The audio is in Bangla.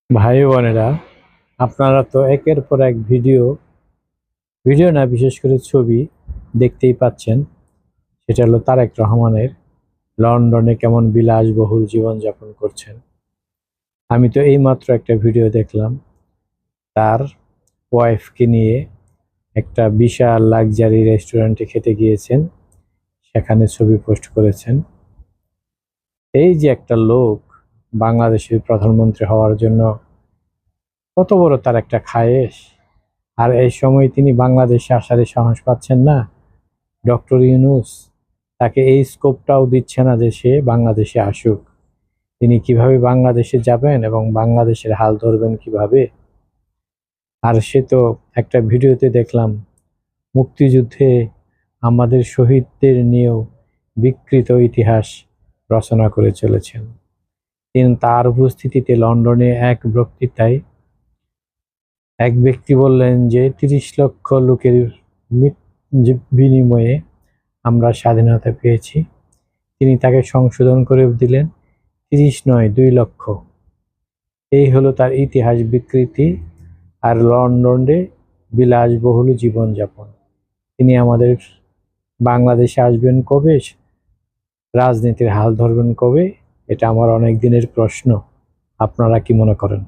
ভাই বোনেরা, আপনারা তো একের পর এক ভিডিও ভিডিও না, বিশেষ করে ছবি দেখতেই পাচ্ছেন। সেটা হলো তারেক রহমানের লন্ডনে কেমন বিলাসবহুল জীবনযাপন করছেন। আমি তো এইমাত্র একটা ভিডিও দেখলাম, তার ওয়াইফকে নিয়ে একটা বিশাল লাক্সারি রেস্টুরেন্টে খেতে গিয়েছেন, সেখানে ছবি পোস্ট করেছেন। এই যে একটা লোক বাংলাদেশের প্রধানমন্ত্রী হওয়ার জন্য কত বড় তার একটা খায়েশ, আর এই সময় তিনি বাংলাদেশে আসার সাহস পাচ্ছেন না। ডক্টর ইউনূস তাকে এই স্কোপটাও দিচ্ছে না যে সে বাংলাদেশে আসুক। তিনি কিভাবে বাংলাদেশে যাবেন এবং বাংলাদেশের হাল ধরবেন কিভাবে? আর সে তো একটা ভিডিওতে দেখলাম, মুক্তিযুদ্ধে আমাদের শহীদদের নিয়েও বিকৃত ইতিহাস রচনা করে চলেছেন। তিনি তার উপস্থিতিতে লন্ডনে এক বক্তৃতায় এক ব্যক্তি বললেন যে ৩০ লক্ষ লোকের বিনিময়ে আমরা স্বাধীনতা পেয়েছি। তিনি তাকে সংশোধন করে দিলেন, ৩০ নয় ২ লক্ষ। এই হলো তার ইতিহাস বিকৃতি আর লন্ডনে বিলাসবহুল জীবনযাপন। তিনি আমাদের বাংলাদেশে আসবেন কবে, রাজনীতির হাল ধরবেন কবে? এটা আমার অনেক দিনের প্রশ্ন। আপনারা কি মনে করেন?